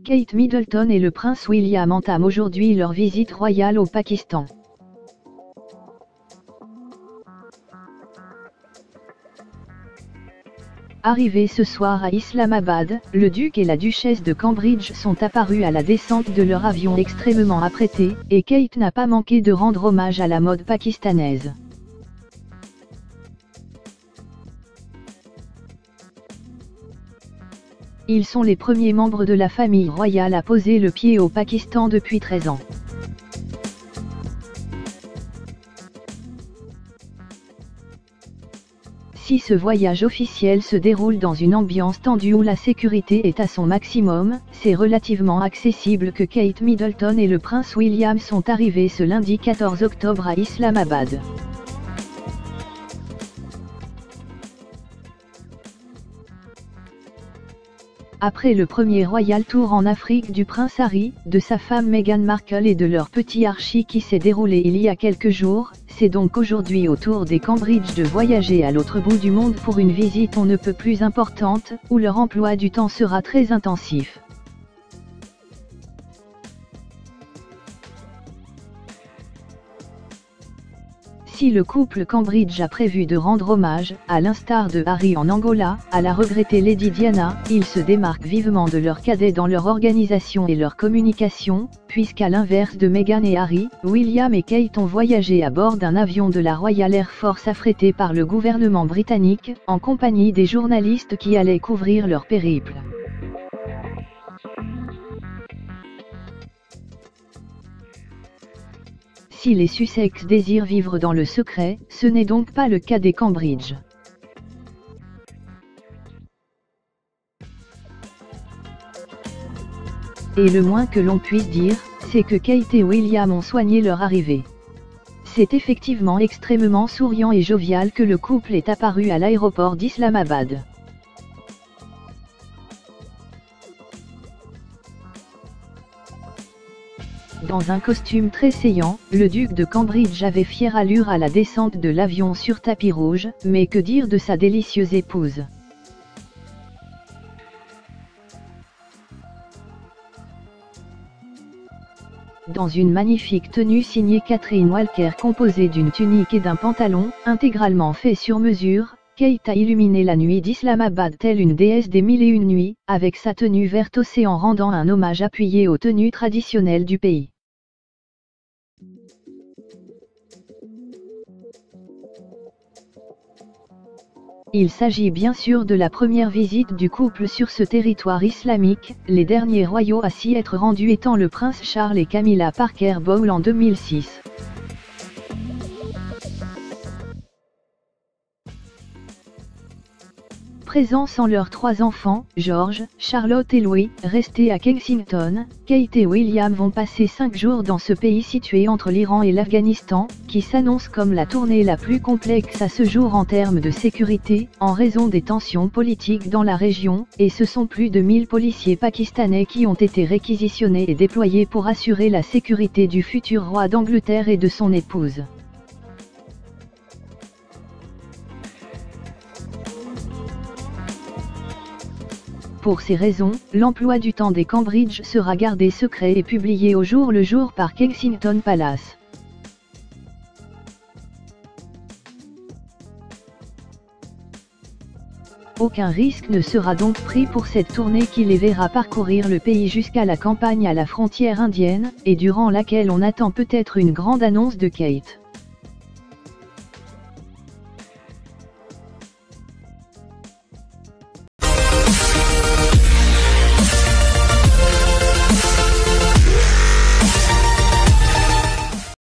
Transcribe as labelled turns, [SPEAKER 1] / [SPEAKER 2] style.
[SPEAKER 1] Kate Middleton et le prince William entament aujourd'hui leur visite royale au Pakistan. Arrivés ce soir à Islamabad, le duc et la duchesse de Cambridge sont apparus à la descente de leur avion extrêmement apprêté, et Kate n'a pas manqué de rendre hommage à la mode pakistanaise. Ils sont les premiers membres de la famille royale à poser le pied au Pakistan depuis 13 ans. Si ce voyage officiel se déroule dans une ambiance tendue où la sécurité est à son maximum, c'est relativement accessible que Kate Middleton et le prince William sont arrivés ce lundi 14 octobre à Islamabad. Après le premier Royal Tour en Afrique du prince Harry, de sa femme Meghan Markle et de leur petit Archie qui s'est déroulé il y a quelques jours, c'est donc aujourd'hui au tour des Cambridge de voyager à l'autre bout du monde pour une visite on ne peut plus importante, où leur emploi du temps sera très intensif. Si le couple Cambridge a prévu de rendre hommage, à l'instar de Harry en Angola, à la regrettée Lady Diana, ils se démarquent vivement de leurs cadets dans leur organisation et leur communication, puisqu'à l'inverse de Meghan et Harry, William et Kate ont voyagé à bord d'un avion de la Royal Air Force affrété par le gouvernement britannique, en compagnie des journalistes qui allaient couvrir leur périple. Si les Sussex désirent vivre dans le secret, ce n'est donc pas le cas des Cambridge. Et le moins que l'on puisse dire, c'est que Kate et William ont soigné leur arrivée. C'est effectivement extrêmement souriant et jovial que le couple est apparu à l'aéroport d'Islamabad. Dans un costume très saillant, le duc de Cambridge avait fière allure à la descente de l'avion sur tapis rouge, mais que dire de sa délicieuse épouse? Dans une magnifique tenue signée Catherine Walker composée d'une tunique et d'un pantalon, intégralement fait sur mesure, Kate a illuminé la nuit d'Islamabad telle une déesse des mille et une nuits, avec sa tenue verte océan rendant un hommage appuyé aux tenues traditionnelles du pays. Il s'agit bien sûr de la première visite du couple sur ce territoire islamique, les derniers royaux à s'y être rendus étant le prince Charles et Camilla Parker Bowles en 2006. Présents sans leurs 3 enfants, George, Charlotte et Louis, restés à Kensington, Kate et William vont passer 5 jours dans ce pays situé entre l'Iran et l'Afghanistan, qui s'annonce comme la tournée la plus complexe à ce jour en termes de sécurité, en raison des tensions politiques dans la région, et ce sont plus de 1000 policiers pakistanais qui ont été réquisitionnés et déployés pour assurer la sécurité du futur roi d'Angleterre et de son épouse. Pour ces raisons, l'emploi du temps des Cambridge sera gardé secret et publié au jour le jour par Kensington Palace. Aucun risque ne sera donc pris pour cette tournée qui les verra parcourir le pays jusqu'à la campagne à la frontière indienne, et durant laquelle on attend peut-être une grande annonce de Kate.